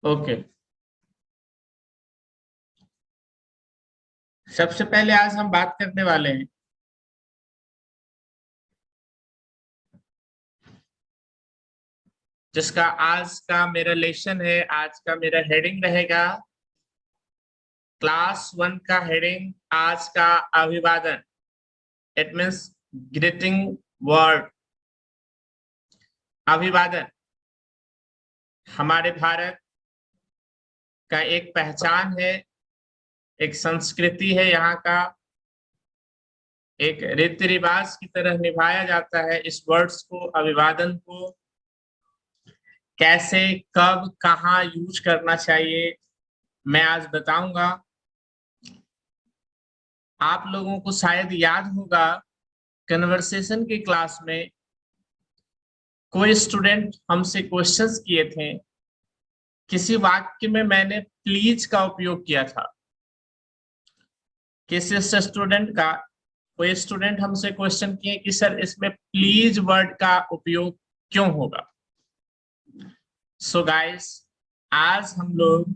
Okay. सबसे पहले आज हम बात करने वाले हैं जिसका आज का मेरा लेसन है। आज का मेरा हेडिंग रहेगा क्लास 1 का हेडिंग आज का अभिवादन। It means greeting word. अभिवादन हमारे भारत का एक पहचान है, एक संस्कृति है। यहाँ का एक रीति रिवाज की तरह निभाया जाता है। इस वर्ड्स को, अभिवादन को कैसे, कब, कहाँ यूज करना चाहिए मैं आज बताऊंगा। आप लोगों को शायद याद होगा कन्वर्सेशन की क्लास में कोई स्टूडेंट हमसे क्वेश्चंस किए थे। किसी वाक्य में मैंने प्लीज का उपयोग किया था। किसी स्टूडेंट का कोई स्टूडेंट हमसे क्वेश्चन किए कि सर इसमें प्लीज वर्ड का उपयोग क्यों होगा। सो गाइस, आज हम लोग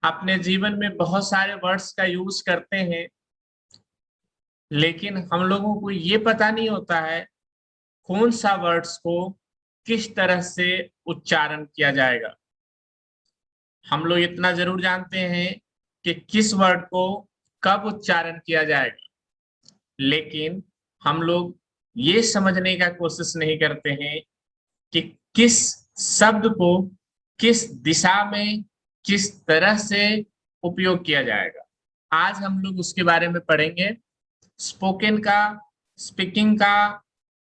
अपने जीवन में बहुत सारे वर्ड्स का यूज करते हैं, लेकिन हम लोगों को ये पता नहीं होता है कौन सा वर्ड्स को किस तरह से उच्चारण किया जाएगा। हम लोग इतना जरूर जानते हैं कि किस वर्ड को कब उच्चारण किया जाएगा, लेकिन हम लोग ये समझने का कोशिश नहीं करते हैं कि किस शब्द को किस दिशा में किस तरह से उपयोग किया जाएगा। आज हम लोग उसके बारे में पढ़ेंगे। स्पोकन का, स्पीकिंग का,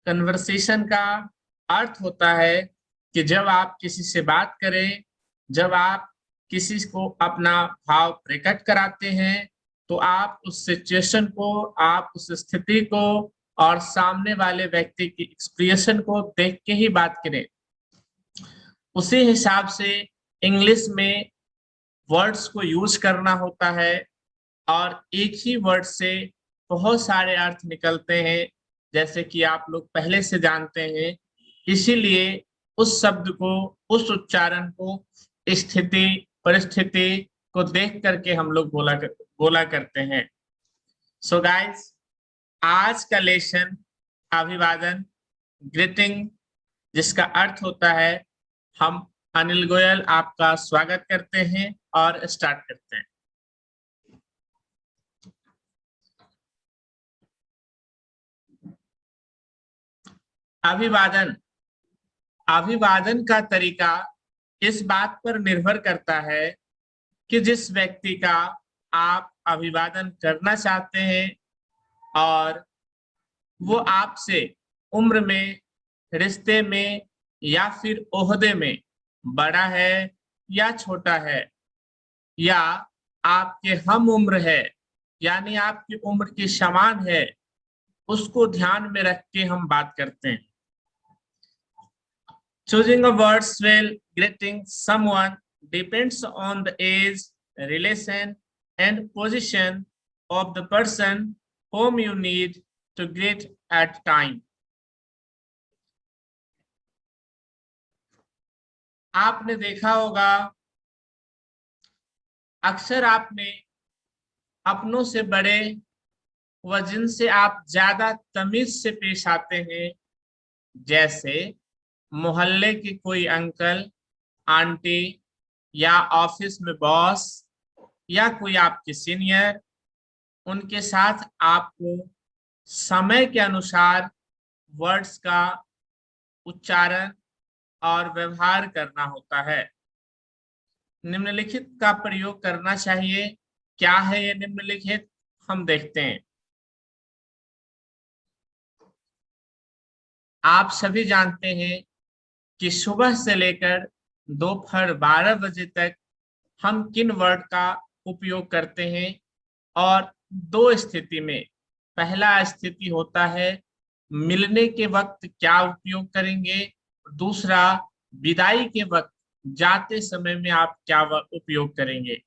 कन्वर्सेशन का अर्थ होता है कि जब आप किसी से बात करें, जब आप किसी को अपना भाव प्रकट कराते हैं, तो आप उस सिचुएशन को, आप उस स्थिति को और सामने वाले व्यक्ति की एक्सप्रेशन को देख के ही बात करें। उसी हिसाब से इंग्लिश में वर्ड्स को यूज करना होता है और एक ही वर्ड से बहुत सारे अर्थ निकलते हैं, जैसे कि आप लोग पहले से जानते हैं। इसीलिए उस शब्द को, उस उच्चारण को स्थिति, परिस्थिति को देख करके हम लोग बोला करते हैं। सो गाइस, आज का लेसन अभिवादन, ग्रीटिंग, जिसका अर्थ होता है, हम अनिल गोयल आपका स्वागत करते हैं और स्टार्ट करते हैं। अभिवादन। अभिवादन का तरीका इस बात पर निर्भर करता है कि जिस व्यक्ति का आप अभिवादन करना चाहते हैं और वो आपसे उम्र में, रिश्ते में या फिर ओहदे में बड़ा है या छोटा है, या आपके हम उम्र है, यानी आपकी उम्र के समान है, उसको ध्यान में रख के हम बात करते हैं। Choosing a words while greeting someone depends on the age, relation, and position of the person whom you need to greet at time. आपने देखा होगा, अक्सर आपने अपनों से बड़े व जिनसे आप ज्यादा तमीज से पेश आते हैं, जैसे मोहल्ले के कोई अंकल, आंटी, या ऑफिस में बॉस, या कोई आपके सीनियर, उनके साथ आपको समय के अनुसार वर्ड्स का उच्चारण और व्यवहार करना होता है। निम्नलिखित का प्रयोग करना चाहिए। क्या है ये निम्नलिखित, हम देखते हैं। आप सभी जानते हैं कि सुबह से लेकर दोपहर 12 बजे तक हम किन वर्ड का उपयोग करते हैं, और दो स्थिति में। पहला स्थिति होता है मिलने के वक्त क्या उपयोग करेंगे, दूसरा विदाई के वक्त, जाते समय में आप क्या उपयोग करेंगे।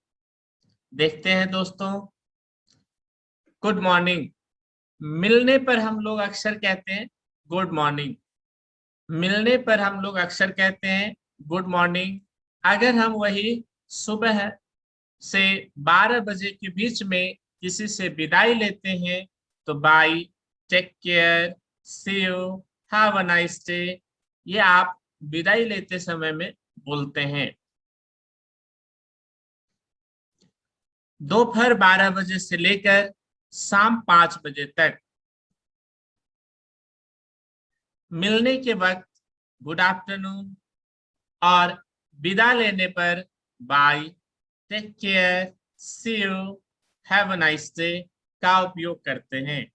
देखते हैं दोस्तों। गुड मॉर्निंग, मिलने पर हम लोग अक्सर कहते हैं गुड मॉर्निंग। मिलने पर हम लोग अक्सर कहते हैं गुड मॉर्निंग। अगर हम वही सुबह से 12 बजे के बीच में किसी से विदाई लेते हैं तो bye, take care, see you, have a nice day, ये आप विदाई लेते समय में बोलते हैं। दोपहर 12 बजे से लेकर शाम 5 बजे तक मिलने के वक्त गुड आफ्टरनून और विदा लेने पर bye, take care, see you, have a nice day का उपयोग करते हैं।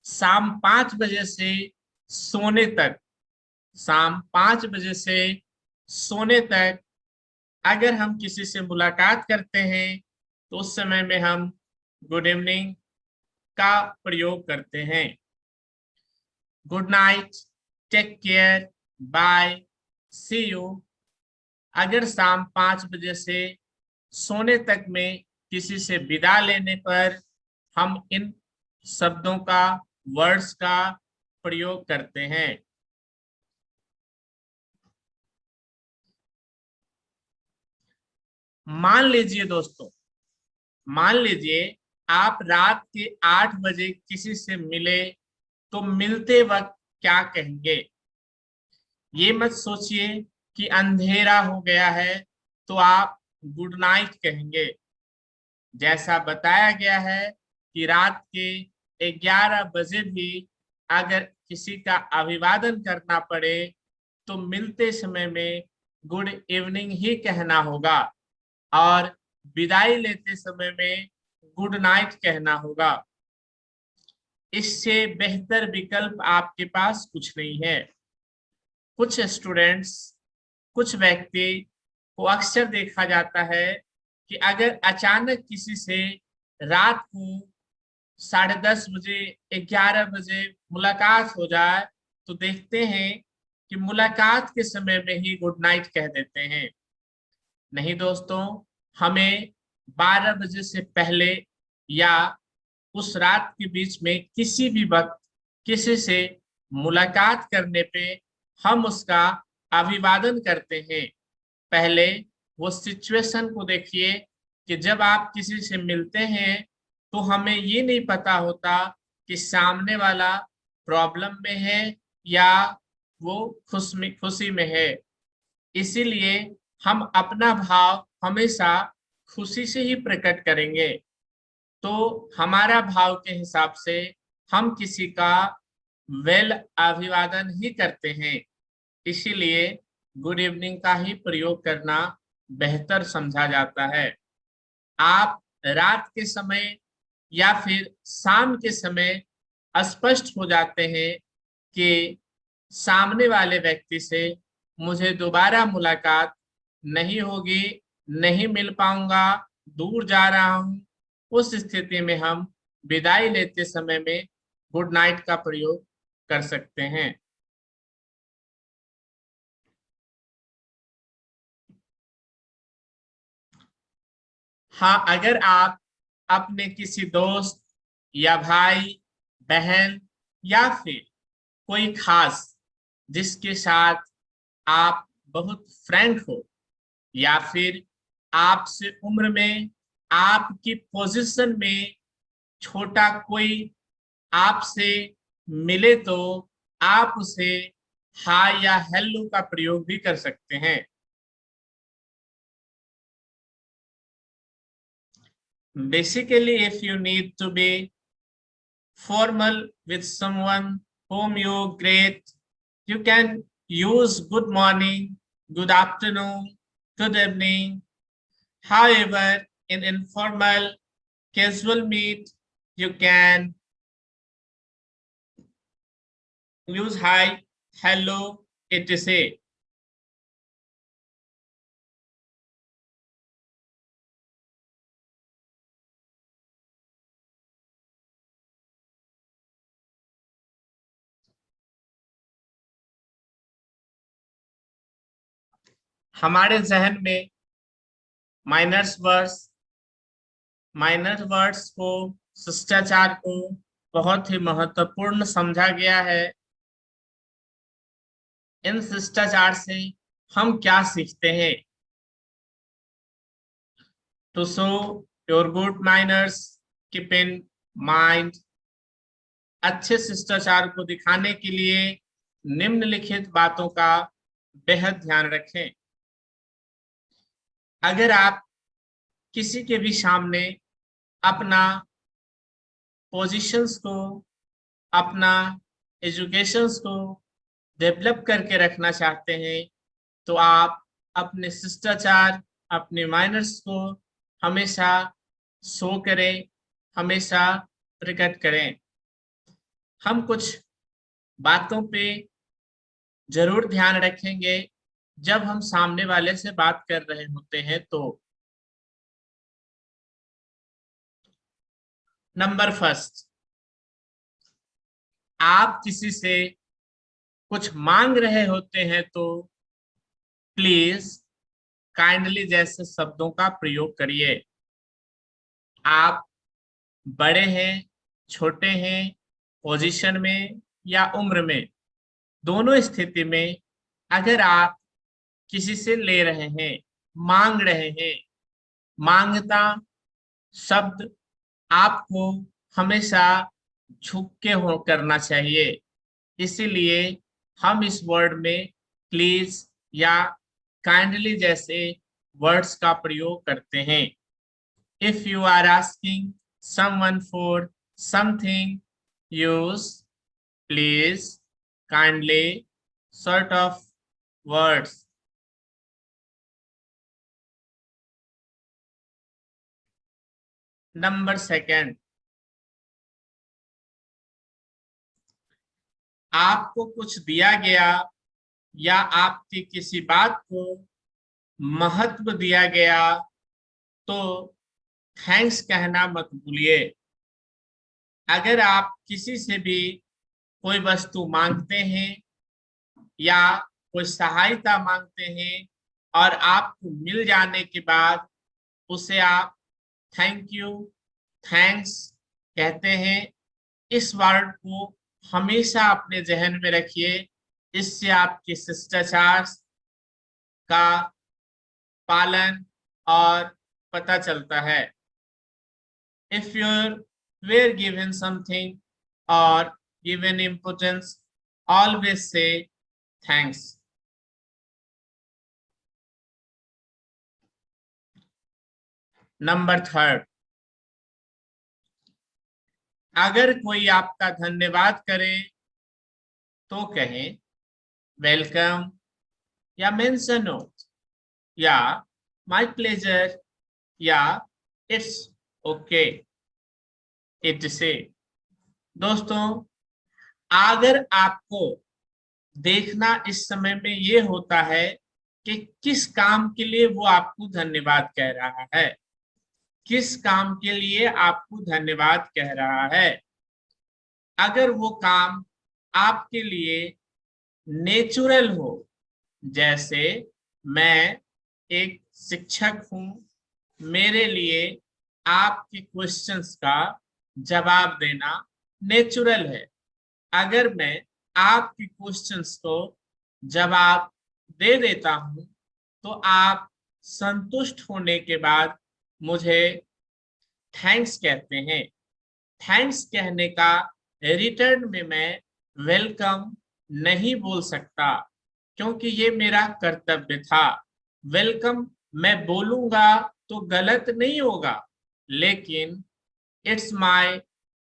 शाम 5 बजे से सोने तक, शाम 5 बजे से सोने तक अगर हम किसी से मुलाकात करते हैं तो उस समय में हम गुड इवनिंग का प्रयोग करते हैं। Good night, take care, bye, see you अगर शाम 5 बजे से सोने तक में किसी से विदा लेने पर हम इन शब्दों का, वर्ड्स का प्रयोग करते हैं। मान लीजिए दोस्तों, मान लीजिए आप रात के 8 बजे किसी से मिले तो मिलते वक्त क्या कहेंगे? ये मत सोचिए कि अंधेरा हो गया है तो आप गुड नाइट कहेंगे। जैसा बताया गया है कि रात के 11 बजे भी अगर किसी का अभिवादन करना पड़े तो मिलते समय में गुड इवनिंग ही कहना होगा और विदाई लेते समय में गुड नाइट कहना होगा। इससे बेहतर विकल्प आपके पास कुछ नहीं है। कुछ स्टूडेंट्स, कुछ व्यक्ति को अक्सर देखा जाता है कि अगर अचानक किसी से रात को 10:30 बजे, 11 बजे मुलाकात हो जाए तो देखते हैं कि मुलाकात के समय में ही गुड नाइट कह देते हैं। नहीं दोस्तों, हमें 12 बजे से पहले या उस रात के बीच में किसी भी वक्त किसी से मुलाकात करने पे हम उसका अभिवादन करते हैं। पहले वो सिचुएशन को देखिए कि जब आप किसी से मिलते हैं तो हमें ये नहीं पता होता कि सामने वाला प्रॉब्लम में है या वो खुशी में है। इसीलिए हम अपना भाव हमेशा खुशी से ही प्रकट करेंगे। तो हमारा भाव के हिसाब से हम किसी का वेल अभिवादन ही करते हैं। इसीलिए गुड इवनिंग का ही प्रयोग करना बेहतर समझा जाता है। आप रात के समय या फिर शाम के समय स्पष्ट हो जाते हैं कि सामने वाले व्यक्ति से मुझे दोबारा मुलाकात नहीं होगी, नहीं मिल पाऊंगा, दूर जा रहा हूं। उस स्थिति में हम विदाई लेते समय में गुड नाइट का प्रयोग कर सकते हैं। हाँ, अगर आप अपने किसी दोस्त या भाई, बहन या फिर कोई खास जिसके साथ आप बहुत फ्रैंक हो या फिर आपसे उम्र में, आपकी पोजीशन में छोटा कोई आपसे मिले तो आप उसे हाय या हेलो का प्रयोग भी कर सकते हैं। Basically if you need to be formal with someone whom you greet, you can use good morning, good afternoon, good evening. However, in informal, casual meet, you can use hi, hello, etc. हमारे जहन में miners words minor words को, शिष्टाचार को बहुत ही महत्वपूर्ण समझा गया है। इन शिष्टाचार से हम क्या सीखते हैं? To show your good manners, keep in mind. अच्छे शिष्टाचार को दिखाने के लिए निम्नलिखित बातों का बेहद ध्यान रखें। अगर आप किसी के भी सामने अपना पोजीशंस को, अपना एजुकेशंस को डेवलप करके रखना चाहते हैं, तो आप अपने शिष्टाचार, अपने माइनर्स को हमेशा शो करें, हमेशा प्रकट करें। हम कुछ बातों पे जरूर ध्यान रखेंगे जब हम सामने वाले से बात कर रहे होते हैं। तो नंबर फर्स्ट, आप किसी से कुछ मांग रहे होते हैं तो प्लीज काइंडली जैसे शब्दों का प्रयोग करिए। आप बड़े हैं, छोटे हैं, पोजीशन में या उम्र में, दोनों स्थिति में अगर आप किसी से ले रहे हैं, मांग रहे हैं, मांगता शब्द आपको हमेशा झुक के हो करना चाहिए। इसीलिए हम इस वर्ड में प्लीज या काइंडली जैसे वर्ड्स का प्रयोग करते हैं। If you are asking someone for something, use please, kindly sort of words. Number second, आपको कुछ दिया गया या आपकी किसी बात को महत्व दिया गया तो थैंक्स कहना मत भूलिए। अगर आप किसी से भी कोई वस्तु मांगते हैं या कोई सहायता मांगते हैं और आपको मिल जाने के बाद उसे आप थैंक यू, थैंक्स कहते हैं, इस वर्ड को हमेशा अपने जहन में रखिए। इससे आपके शिष्टाचार का पालन और पता चलता है। If you were given something or given importance, always say thanks. Number third, अगर कोई आपका धन्यवाद करे तो कहें वेलकम या मेंशन नोट या माय प्लेजर या इट्स ओके, इट से। दोस्तों, अगर आपको देखना इस समय में ये होता है कि किस काम के लिए वो आपको धन्यवाद कह रहा है, किस काम के लिए आपको धन्यवाद कह रहा है। अगर वो काम आपके लिए नेचुरल हो, जैसे मैं एक शिक्षक हूं, मेरे लिए आपके क्वेश्चंस का जवाब देना नेचुरल है। अगर मैं आपके क्वेश्चंस को जवाब दे देता हूं तो आप संतुष्ट होने के बाद मुझे थैंक्स कहते हैं। थैंक्स कहने का रिटर्न में मैं वेलकम नहीं बोल सकता, क्योंकि ये मेरा कर्तव्य था। वेलकम मैं बोलूंगा तो गलत नहीं होगा, लेकिन इट्स माय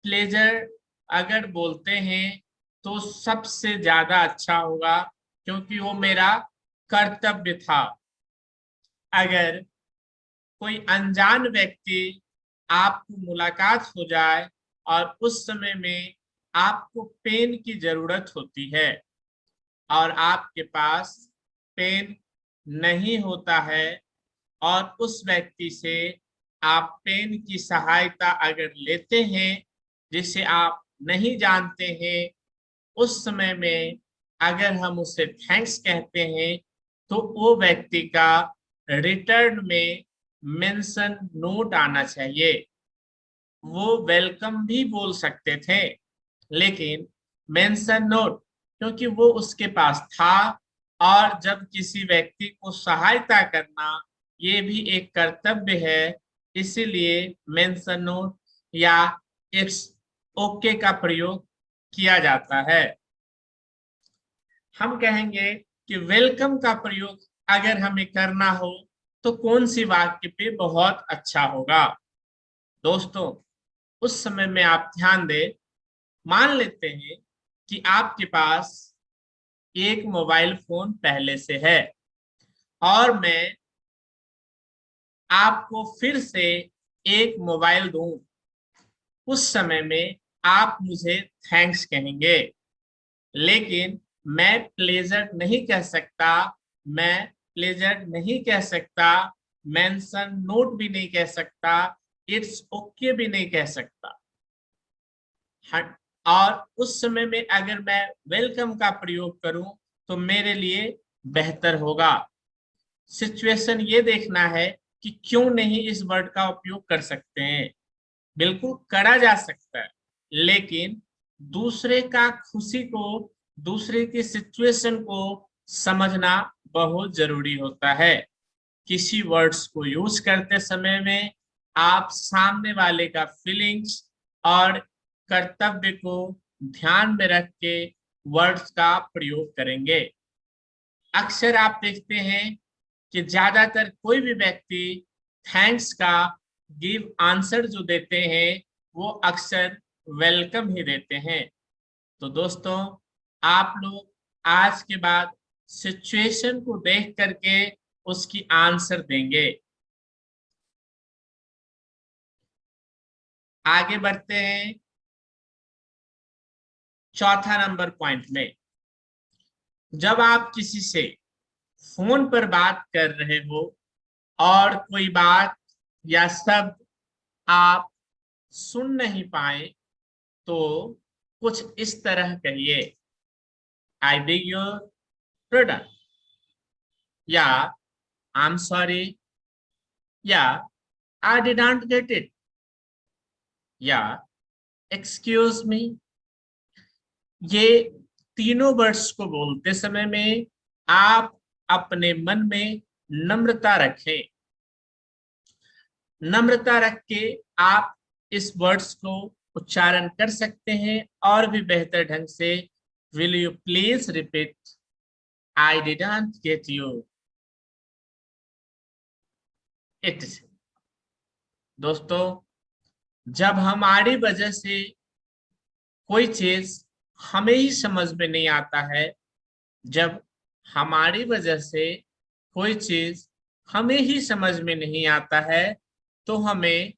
प्लेजर अगर बोलते हैं तो सबसे ज्यादा अच्छा होगा, क्योंकि वो मेरा कर्तव्य था। अगर कोई अनजान व्यक्ति आपको मुलाकात हो जाए और उस समय में आपको पेन की जरूरत होती है और आपके पास पेन नहीं होता है और उस व्यक्ति से आप पेन की सहायता अगर लेते हैं जिसे आप नहीं जानते हैं, उस समय में अगर हम उसे थैंक्स कहते हैं तो वो व्यक्ति का रिटर्न में मेंशन नोट आना चाहिए। वो वेलकम भी बोल सकते थे, लेकिन मेंशन नोट क्योंकि वो उसके पास था और जब किसी व्यक्ति को सहायता करना ये भी एक कर्तव्य है, इसीलिए मेंशन नोट या इट्स ओके का प्रयोग किया जाता है। हम कहेंगे कि वेलकम का प्रयोग अगर हमें करना हो तो कौन सी वाक्य पे बहुत अच्छा होगा। दोस्तों, उस समय में आप ध्यान दें, मान लेते हैं कि आपके पास एक मोबाइल फोन पहले से है और मैं आपको फिर से एक मोबाइल दूं। उस समय में आप मुझे थैंक्स कहेंगे, लेकिन मैं प्लेजर नहीं कह सकता, मैं प्लेजर नहीं कह सकता, मेंशन नोट भी नहीं कह सकता, इट्स ओके भी नहीं कह सकता। और उस समय में अगर मैं वेलकम का प्रयोग करूं तो मेरे लिए बेहतर होगा। सिचुएशन ये देखना है कि क्यों नहीं इस वर्ड का उपयोग कर सकते हैं। बिल्कुल करा जा सकता है, लेकिन दूसरे का खुशी को, दूसरे की सिचुएशन को समझना बहुत जरूरी होता है। किसी वर्ड्स को यूज करते समय में आप सामने वाले का फीलिंग्स और कर्तव्य को ध्यान में रख के वर्ड्स का प्रयोग करेंगे। अक्सर आप देखते हैं कि ज्यादातर कोई भी व्यक्ति थैंक्स का गिव आंसर जो देते हैं वो अक्सर वेलकम ही देते हैं। तो दोस्तों, आप लोग आज के बाद सिचुएशन को देख करके उसकी आंसर देंगे। आगे बढ़ते हैं चौथा नंबर पॉइंट में। जब आप किसी से फोन पर बात कर रहे हो और कोई बात या शब्द आप सुन नहीं पाए तो कुछ इस तरह कहिए, आई बेग योर पार्डन, या आई एम सॉरी, या आई डिडंट गेट इट, या एक्सक्यूज मी। ये तीनों वर्ड्स को बोलते समय में आप अपने मन में नम्रता रखें। नम्रता रख के आप इस वर्ड्स को उच्चारण कर सकते हैं और भी बेहतर ढंग से। Will you please repeat, I didn't get you it. दोस्तों, जब हमारी वजह से कोई चीज हमें ही समझ में नहीं आता है, जब हमारी वजह से कोई चीज हमें ही समझ में नहीं आता है, तो हमें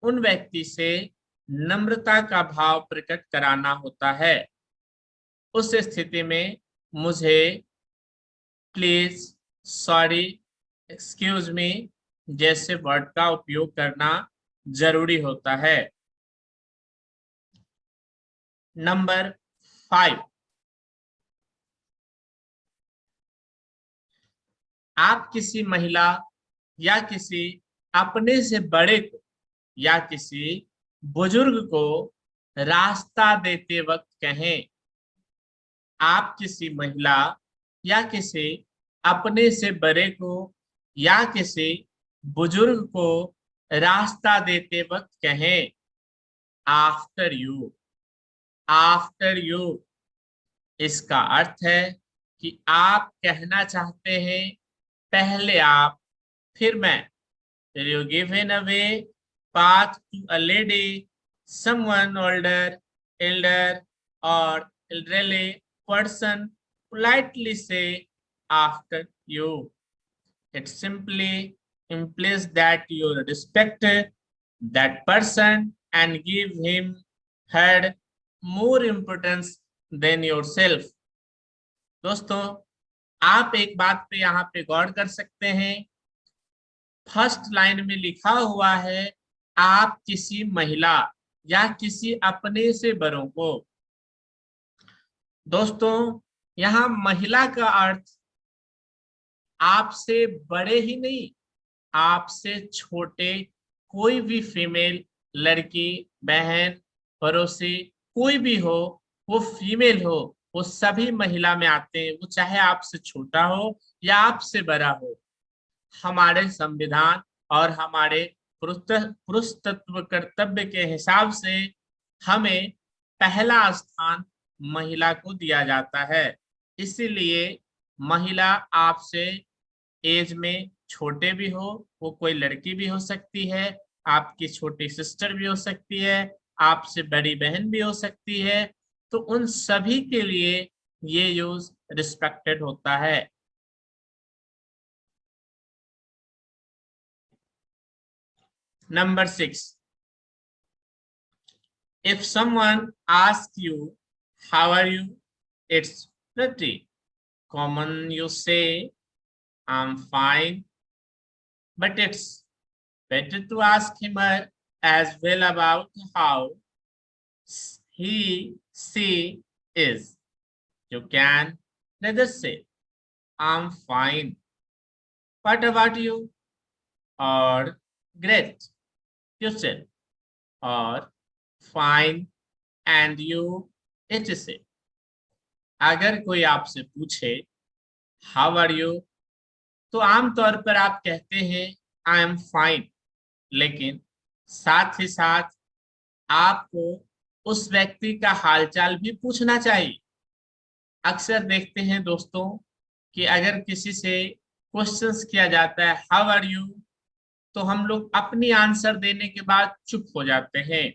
उन व्यक्ति से नम्रता का भाव प्रकट कराना होता है। उस स्थिति में मुझे प्लीज, सॉरी, एक्सक्यूज मी जैसे वर्ड का उपयोग करना जरूरी होता है। नंबर 5, आप किसी महिला या किसी अपने से बड़े को या किसी बुजुर्ग को रास्ता देते वक्त कहें। आप किसी महिला या किसी अपने से बड़े को या किसी बुजुर्ग को रास्ता देते वक्त कहें, आफ्टर यू, आफ्टर यू। इसका अर्थ है कि आप कहना चाहते हैं पहले आप, फिर मैं। You given away path to a lady, someone older, elder, or elderly person politely say after you. It simply implies that you respect that person and give him her more importance than yourself. दोस्तों, आप एक बात पे यहाँ पे गौर कर सकते हैं। फर्स्ट लाइन में लिखा हुआ है आप किसी महिला या किसी अपने से बड़ों को। दोस्तों, यहाँ महिला का अर्थ आपसे बड़े ही नहीं, आपसे छोटे कोई भी फीमेल, लड़की, बहन, पड़ोसी, कोई भी हो, वो फीमेल हो वो सभी महिला में आते हैं, वो चाहे आपसे छोटा हो या आपसे बड़ा हो। हमारे संविधान और हमारे पुरुष तत्व कर्तव्य के हिसाब से हमें पहला स्थान महिला को दिया जाता है। इसीलिए महिला आपसे एज में छोटे भी हो, वो कोई लड़की भी हो सकती है, आपकी छोटी सिस्टर भी हो सकती है, आपसे बड़ी बहन भी हो सकती है, तो उन सभी के लिए ये यूज रिस्पेक्टेड होता है। Number 6, if someone asks you, how are you? It's pretty common you say, I'm fine, but it's better to ask him as well about how he, she is. You can rather say, I'm fine. What about you? Or great, you said. Or fine and you, etc. अगर कोई आपसे पूछे how are you, तो आमतौर पर आप कहते हैं आई एम फाइन, लेकिन साथ ही साथ आपको उस व्यक्ति का हालचाल भी पूछना चाहिए। अक्सर देखते हैं दोस्तों कि अगर किसी से क्वेश्चंस किया जाता है हाउ आर यू, तो हम लोग अपनी आंसर देने के बाद चुप हो जाते हैं।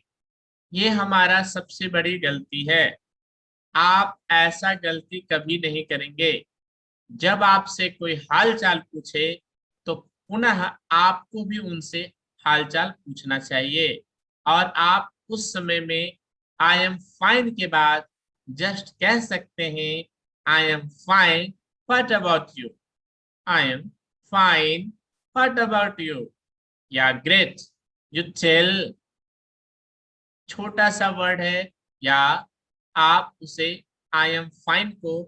ये हमारा सबसे बड़ी गलती है। आप ऐसा गलती कभी नहीं करेंगे। जब आपसे कोई हालचाल पूछे तो पुनः आपको भी उनसे हालचाल पूछना चाहिए, और आप उस समय में आई एम फाइन के बाद जस्ट कह सकते हैं I am fine, what about you? I am fine, what about you? या ग्रेट, यू टेल, छोटा सा वर्ड है, या आप उसे आई एम फाइन को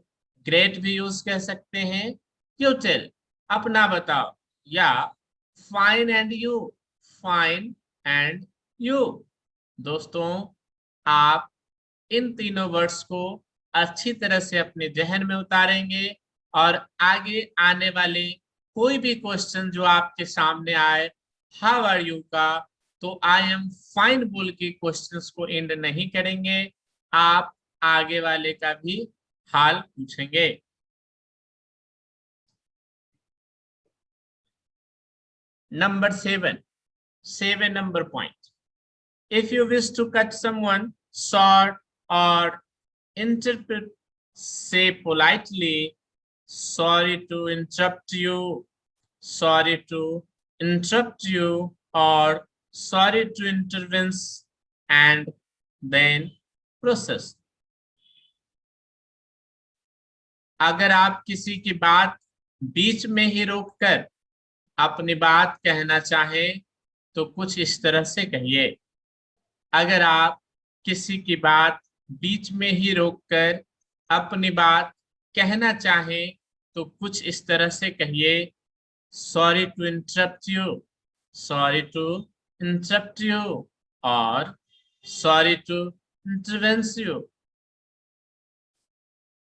ग्रेट भी यूज कर सकते हैं, यू टेल, अपना बताओ, या fine and you, fine and you. दोस्तों, आप इन तीनों वर्ड्स को अच्छी तरह से अपने जहन में उतारेंगे, और आगे आने वाले कोई भी क्वेश्चन जो आपके सामने आए हाउ आर यू का, तो आई एम फाइन बोल के क्वेश्चंस को एंड नहीं करेंगे, आप आगे वाले का भी हाल पूछेंगे। Number 7, 7 number point. If you wish to cut someone short or interpret, say politely, sorry to interrupt you, sorry to interrupt you, or sorry to intervene, and then process. अगर आप किसी की बात बीच में ही रोककर अपनी बात कहना चाहें तो कुछ इस तरह से कहिए। अगर आप किसी की बात बीच में ही रोककर अपनी बात कहना चाहें तो कुछ इस तरह से कहिए, sorry to interrupt you, sorry to interrupt you, और sorry to intervene you,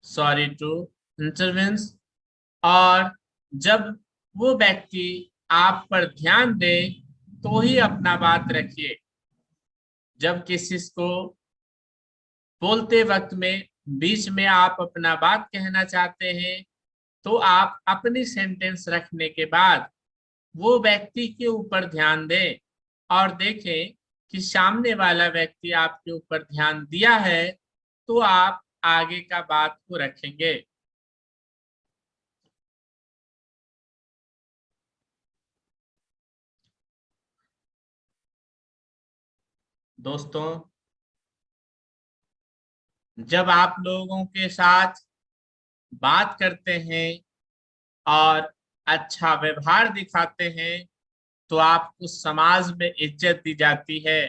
sorry to intervene. और जब वो व्यक्ति आप पर ध्यान दे तो ही अपना बात रखिए। जब किसी को बोलते वक्त में बीच में आप अपना बात कहना चाहते हैं तो आप अपनी सेंटेंस रखने के बाद वो व्यक्ति के ऊपर ध्यान दें और देखें कि सामने वाला व्यक्ति आपके ऊपर ध्यान दिया है तो आप आगे का बात को रखेंगे। दोस्तों, जब आप लोगों के साथ बात करते हैं और अच्छा व्यवहार दिखाते हैं तो आपको समाज में इज्जत दी जाती है।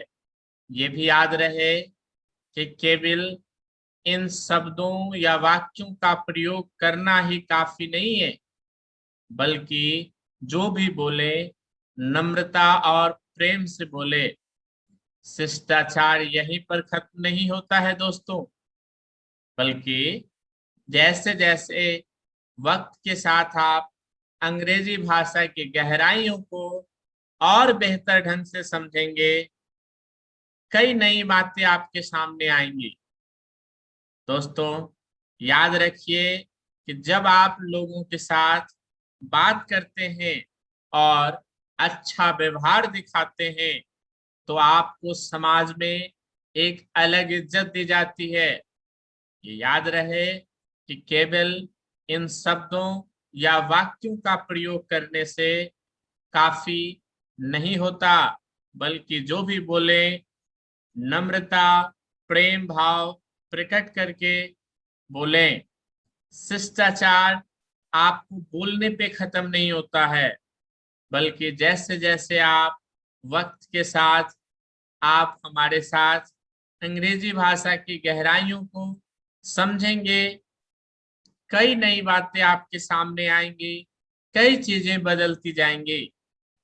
ये भी याद रहे कि केवल इन शब्दों या वाक्यों का प्रयोग करना ही काफी नहीं है, बल्कि जो भी बोले नम्रता और प्रेम से बोले। शिष्टाचार यहीं पर खत्म नहीं होता है दोस्तों, बल्कि जैसे जैसे वक्त के साथ आप अंग्रेजी भाषा की गहराइयों को और बेहतर ढंग से समझेंगे, कई नई बातें आपके सामने आएंगी। दोस्तों, याद रखिए कि जब आप लोगों के साथ बात करते हैं और अच्छा व्यवहार दिखाते हैं तो आपको समाज में एक अलग इज्जत दी जाती है। ये याद रहे कि केवल इन शब्दों या वाक्यों का प्रयोग करने से काफी नहीं होता, बल्कि जो भी बोले नम्रता, प्रेम भाव प्रकट करके बोलें। शिष्टाचार आपको बोलने पे खत्म नहीं होता है, बल्कि जैसे जैसे आप वक्त के साथ आप हमारे साथ अंग्रेजी भाषा की गहराइयों को समझेंगे, कई नई बातें आपके सामने आएंगी, कई चीजें बदलती जाएंगी।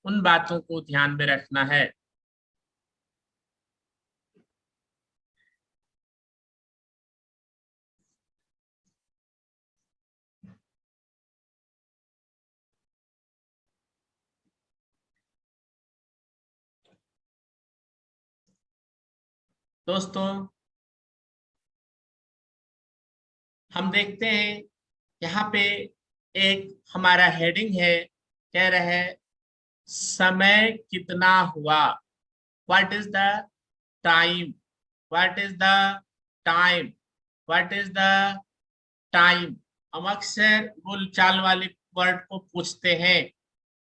उन बातों को ध्यान में रखना है। दोस्तों, हम देखते हैं यहाँ पे एक हमारा हेडिंग है, कह रहा है समय कितना हुआ। What is the time, what is the time, what is the time. हम अक्सर बोलचाल वाले वर्ड को पूछते हैं,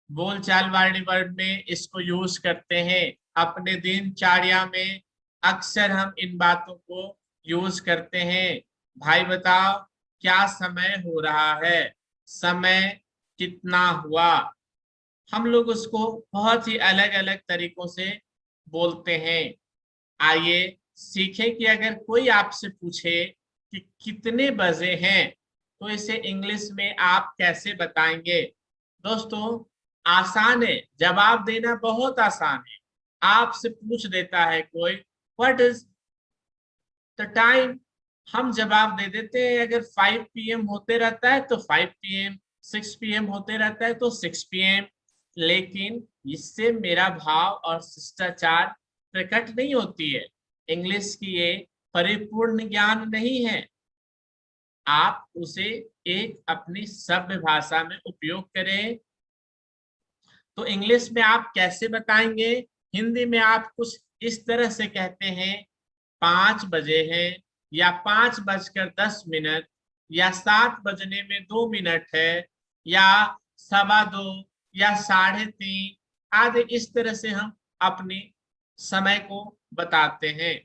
बोलचाल वाले वर्ड में इसको यूज करते हैं अपने दिनचर्या में। अक्सर हम इन बातों को यूज करते हैं। भाई बताओ क्या समय हो रहा है, समय कितना हुआ। हम लोग उसको बहुत ही अलग अलग तरीकों से बोलते हैं। आइए सीखें कि अगर कोई आपसे पूछे कि कितने बजे हैं तो इसे इंग्लिश में आप कैसे बताएंगे। दोस्तों, आसान है, जवाब देना बहुत आसान है। आपसे पूछ देता है कोई व्हाट इज द टाइम, हम जवाब दे देते हैं। अगर 5 PM होते रहता है तो 5 PM, 6 PM होते रहता है तो 6 PM। लेकिन इससे मेरा भाव और शिष्टाचार प्रकट नहीं होती है। इंग्लिश की ये परिपूर्ण ज्ञान नहीं है। आप उसे एक अपनी सभ्य भाषा में उपयोग करें। तो इंग्लिश में आप कैसे बताएंगे? हिंदी में आप कुछ इस तरह से कहते हैं, 5 बजे हैं, या 5:10 या 7 बजने में 2 मिनट है, या 2:15 या 3:30 आदि। इस तरह से हम अपने समय को बताते हैं।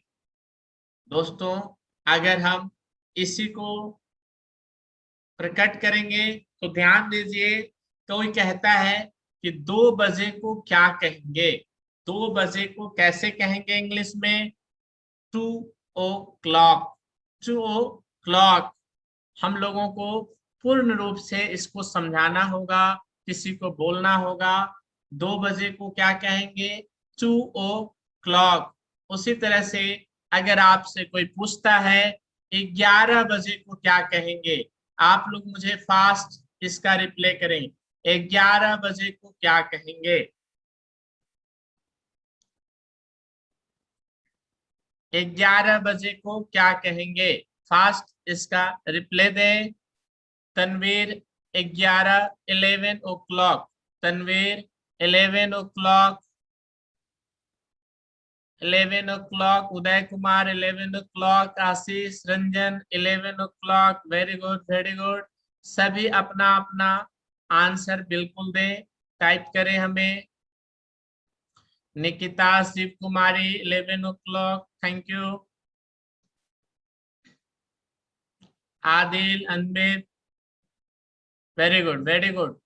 दोस्तों, अगर हम इसी को प्रकट करेंगे तो ध्यान दीजिए, कोई कहता है कि 2 बजे को क्या कहेंगे। 2 बजे को कैसे कहेंगे इंग्लिश में? 2 o'clock, 2 o'clock। हम लोगों को पूर्ण रूप से इसको समझाना होगा, किसी को बोलना होगा 2 बजे को क्या कहेंगे, 2 o'clock। उसी तरह से अगर आपसे कोई पूछता है 11 बजे को क्या कहेंगे, आप लोग मुझे फास्ट इसका रिप्लाई करें। 11 बजे को क्या कहेंगे? 11 बजे को क्या कहेंगे? फास्ट इसका रिप्लाई दें। Tanveer 11, 11 o'clock। Tanveer 11 o'clock, 11 o'clock। Uday Kumar 11 o'clock। Ashish Ranjan 11 o'clock। Very good, very good. सभी अपना अपना आंसर बिल्कुल दें, टाइप करें हमें। Nikita Shiv Kumari 11 o'clock, thank you. Adil अनबित, वेरी गुड, वेरी गुड।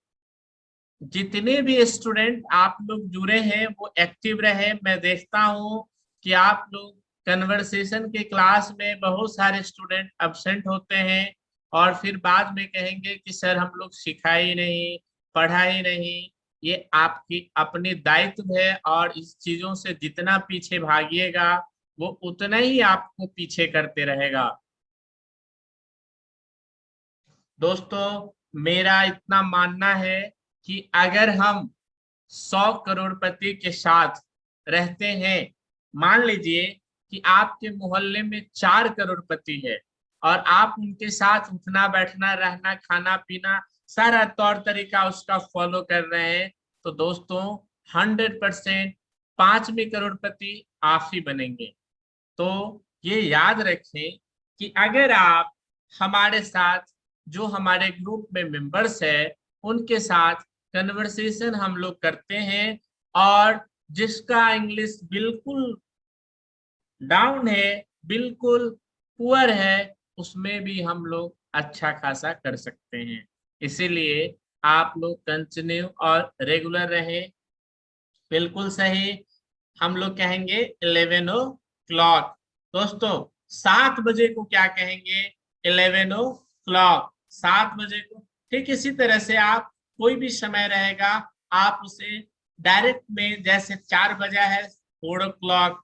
जितने भी स्टूडेंट आप लोग जुड़े हैं वो एक्टिव रहे। मैं देखता हूँ कि आप लोग कन्वर्सेशन के क्लास में बहुत सारे स्टूडेंट अब्सेंट होते हैं और फिर बाद में कहेंगे कि सर हम लोग सिखा ही नहीं, पढ़ा ही नहीं। ये आपकी अपनी दायित्व है और इस चीजों से जितना पीछे भागिएगा वो उतना ही आपको पीछे करते रहेगा। दोस्तों मेरा इतना मानना है कि अगर हम 100 करोड़पति के साथ रहते हैं, मान लीजिए कि आपके मोहल्ले में 4 करोड़पति है और आप उनके साथ उठना बैठना रहना खाना पीना सारा तौर तरीका उसका फॉलो कर रहे हैं, तो दोस्तों 100% 5वीं करोड़पति आप ही बनेंगे। तो ये याद रखें कि अगर आप हमारे साथ जो हमारे ग्रुप में मेंबर्स है उनके साथ कन्वर्सेशन हम लोग करते हैं और जिसका इंग्लिश बिल्कुल डाउन है, बिल्कुल पुअर है, उसमें भी हम लोग अच्छा खासा कर सकते हैं। इसीलिए आप लोग कंटिन्यू और रेगुलर रहें। बिल्कुल सही। हम लोग कहेंगे 11 o'clock। दोस्तों 7 बजे को क्या कहेंगे? 11 o'clock, 7 बजे को। ठीक इसी तरह से आप कोई भी समय रहेगा आप उसे डायरेक्ट में, जैसे 4 बजा है 4 o'clock,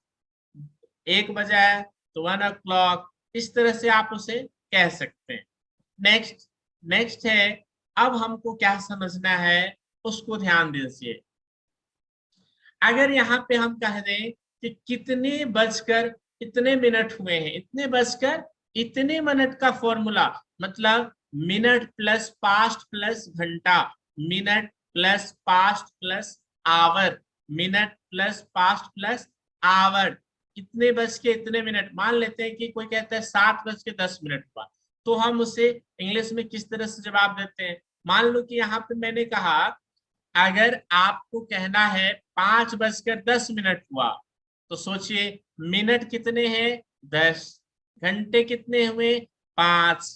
1 बजा है तो 1 o'clock, इस तरह से आप उसे कह सकते हैं। नेक्स्ट नेक्स्ट है, अब हमको क्या समझना है उसको ध्यान दीजिए। अगर यहाँ पे हम कह दें कि कितने बजकर इतने मिनट हुए हैं, इतने बजकर इतने मिनट का फॉर्मूला, मतलब मिनट प्लस पास्ट प्लस घंटा, minute plus past plus our, minute plus past plus our, इतने बज के इतने मिनट। मान लेते हैं कि कोई कहता है 7:10 हुआ, तो हम उसे इंग्लिश में किस तरह से जवाब देते हैं? मान लो कि यहाँ पे मैंने कहा अगर आपको कहना है 5:10 हुआ, तो सोचिए मिनट कितने हैं? 10, घंटे कितने हुए? 5।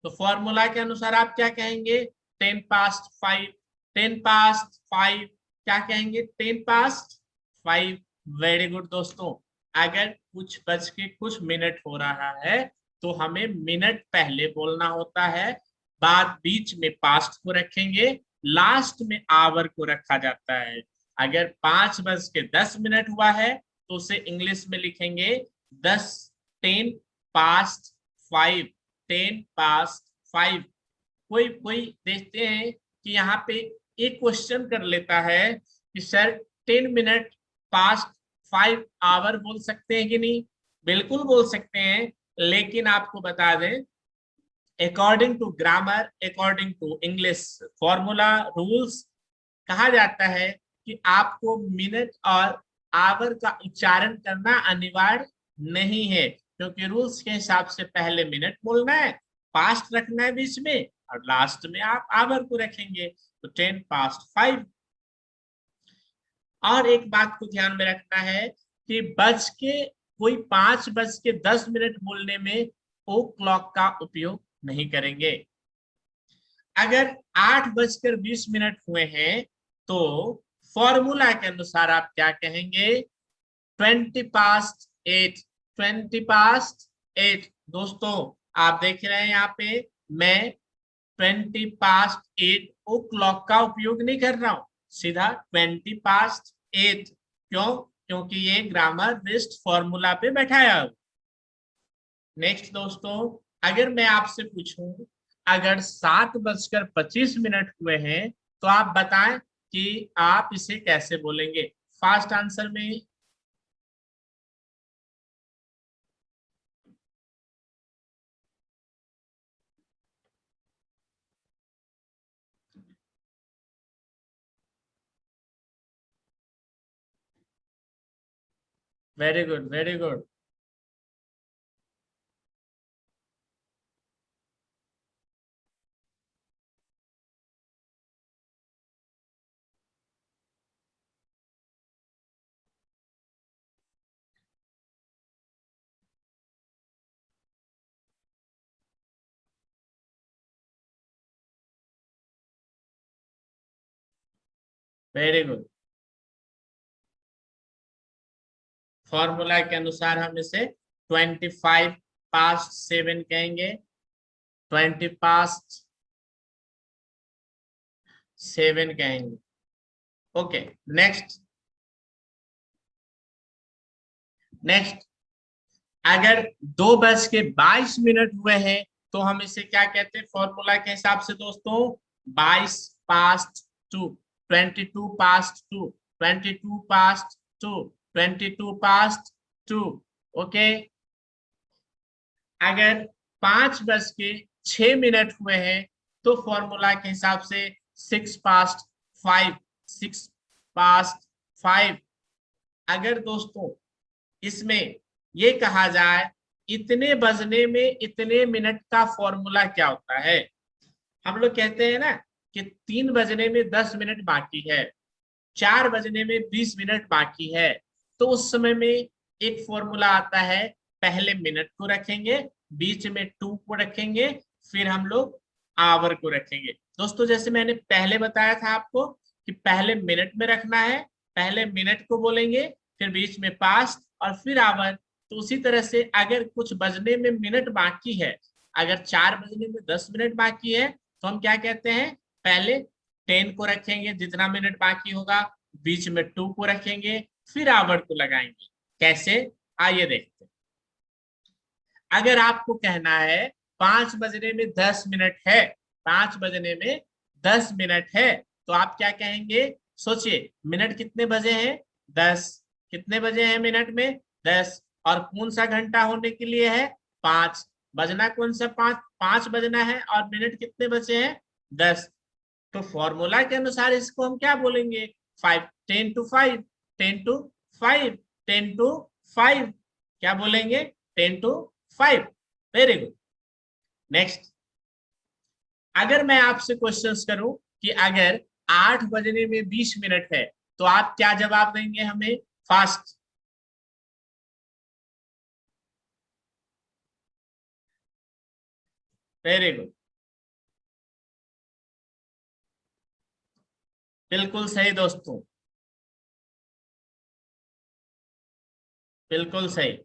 तो फॉर्मूला के अनुसार आप क्या कहेंगे? 10 past 5, 10 past 5, क्या कहेंगे? 10 past 5। वेरी गुड दोस्तों। अगर कुछ बज के कुछ मिनट हो रहा है तो हमें मिनट पहले बोलना होता है, बाद बीच में पास्ट को रखेंगे, लास्ट में आवर को रखा जाता है। अगर 5:10 हुआ है तो उसे इंग्लिश में लिखेंगे 10 past 5, 10 past 5। कोई कोई देखते हैं कि यहाँ पे एक क्वेश्चन कर लेता है कि सर 10 minutes past 5 hour बोल सकते हैं कि नहीं? बिल्कुल बोल सकते हैं, लेकिन आपको बता दें according to grammar, according to English formula rules, कहा जाता है कि आपको मिनट और आवर का उच्चारण करना अनिवार्य नहीं है, क्योंकि रूल्स के हिसाब से पहले मिनट बोलना है, पास्ट रखना है बीच में, और लास्ट में आप आवर को रखेंगे। तो 10 past 5। और एक बात को ध्यान में रखना है कि बज के कोई 5:10 बोलने में ओ क्लॉक का उपयोग नहीं करेंगे। अगर 8:20 हुए हैं तो फॉर्मूला के अनुसार आप क्या कहेंगे? 20 past 8, 20 past 8। दोस्तों आप देख रहे हैं यहाँ पे मैं 20 past 8 ओ क्लॉक का उपयोग नहीं कर रहा हूं, सीधा 20 past 8। क्यों? क्योंकि ये ग्रामर बेस्ड फॉर्मूला पे बैठाया है। नेक्स्ट दोस्तों, अगर मैं आपसे पूछूं अगर 7:25 हुए हैं तो आप बताएं कि आप इसे कैसे बोलेंगे? फास्ट आंसर में। Very good, very good. Very good. Formula के अनुसार हम इसे 25 past 7 कहेंगे, 20 past 7 कहेंगे। Okay, next next. अगर 2:22 हुए हैं तो हम इसे क्या कहते हैं फॉर्मूला के हिसाब से दोस्तों 22 past 2, 22 past 2, 22 past 2, 22 past 2। Okay, अगर 5:06 हुए हैं तो फॉर्मूला के हिसाब से 6 पास्ट 5, 6 पास्ट 5। अगर दोस्तों इसमें ये कहा जाए इतने बजने में इतने मिनट का फॉर्मूला क्या होता है, हम लोग कहते हैं ना कि 3 बजने में 10 मिनट बाकी है, 4 बजने में 20 मिनट बाकी है, तो उस समय में एक फॉर्मूला आता है, पहले मिनट को रखेंगे, बीच में 2 को रखेंगे, फिर हम लोग आवर को रखेंगे। दोस्तों जैसे मैंने पहले बताया था आपको कि पहले मिनट में रखना है, पहले मिनट को बोलेंगे, फिर बीच में पास्ट और फिर आवर। तो उसी तरह से अगर कुछ बजने में मिनट बाकी है, अगर 4 बजने में 10 मिनट बाकी है, तो हम क्या कहते हैं, पहले 10 को रखेंगे जितना मिनट बाकी होगा, बीच में 2 को रखेंगे, फिर आवर को लगाएंगे। कैसे, आइए देखते हैं। अगर आपको कहना है 5 बजने में 10 मिनट है, 5 बजने में 10 मिनट है, तो आप क्या कहेंगे, सोचिए मिनट कितने बजे हैं, 10, कितने बजे हैं मिनट में, 10, और कौन सा घंटा होने के लिए है, 5, बजना कौन सा, 5 बजना है, और मिनट कितने बचे हैं, 10। तो फॉर्मूला के अनुसार इसको हम क्या बोलेंगे, 5, 10 to 5, 10 to 5, 10 to 5, क्या बोलेंगे, 10 to 5। Very good. नेक्स्ट, अगर मैं आपसे क्वेश्चंस करूं कि अगर 8 बजने में 20 मिनट है, तो आप क्या जवाब देंगे हमें, फास्ट। वेरी गुड, बिल्कुल सही दोस्तों, बिल्कुल सही।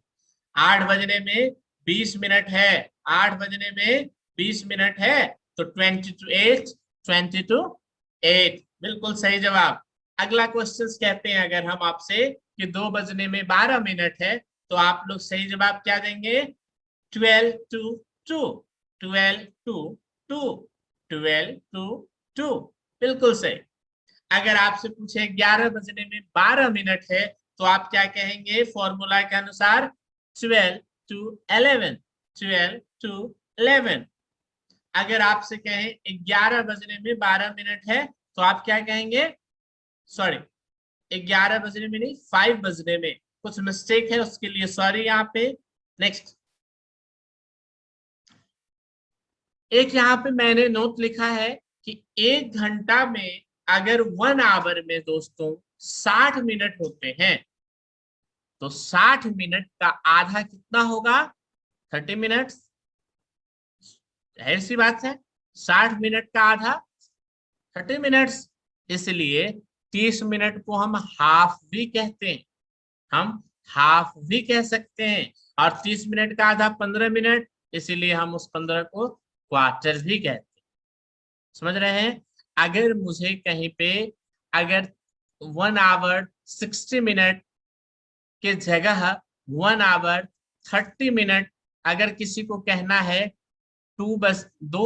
8 बजने में 20 मिनट है, 8 बजने में 20 मिनट है, तो 20 to 8, 20 to 8, बिल्कुल सही जवाब। अगला क्वेश्चन कहते हैं अगर हम आपसे कि 2 बजने में 12 मिनट है, तो आप लोग सही जवाब क्या देंगे, 12 to 2, 12 to 2, 12 to 2, बिल्कुल सही। अगर आपसे पूछे 11 बजने में 12 मिनट है, तो आप क्या कहेंगे फॉर्मूला के अनुसार, 12 to 11, 12 to 11। अगर आपसे कहें 11 बजने में 12 मिनट है, तो आप क्या कहेंगे, सॉरी 11 बजने में नहीं, 5 बजने में, कुछ मिस्टेक है उसके लिए सॉरी यहाँ पे। नेक्स्ट, एक यहाँ पे मैंने नोट लिखा है कि 1 घंटा में अगर 1 आवर में दोस्तों 60 मिनट होते हैं, तो 60 मिनट का आधा कितना होगा, 30 मिनट। जाहिर सी बात है 60 मिनट का आधा 30 मिनट्स, इसलिए 30 मिनट को हम हाफ भी कहते हैं, हम हाफ भी कह सकते हैं, और 30 मिनट का आधा 15 मिनट, इसीलिए हम उस 15 को क्वार्टर भी कहते हैं। समझ रहे हैं, अगर मुझे कहीं पे अगर 1 आवर 60 मिनट के जगह 1 आवर 30 मिनट अगर किसी को कहना है 2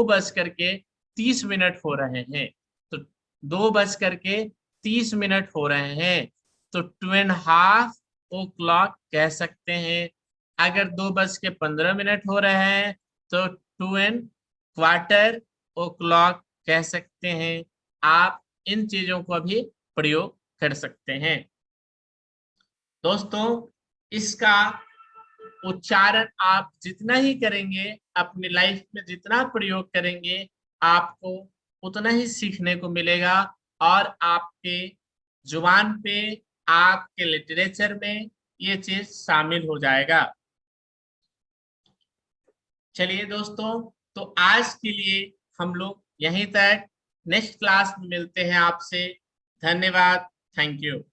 बज करके 30 मिनट हो रहे हैं, तो 2 बज करके 30 मिनट हो रहे हैं, तो 2.5 o'clock कह सकते हैं। अगर 2 बज के 15 मिनट हो रहे हैं, तो 2.25 o'clock कह सकते हैं। आप इन चीजों को भी प्रयोग कर सकते हैं। दोस्तों इसका उच्चारण आप जितना ही करेंगे, अपनी लाइफ में जितना प्रयोग करेंगे, आपको उतना ही सीखने को मिलेगा, और आपके जुबान पे, आपके लिटरेचर में ये चीज शामिल हो जाएगा। चलिए दोस्तों, तो आज के लिए हम लोग यहीं तक, नेक्स्ट क्लास में मिलते हैं आपसे। धन्यवाद, थैंक यू।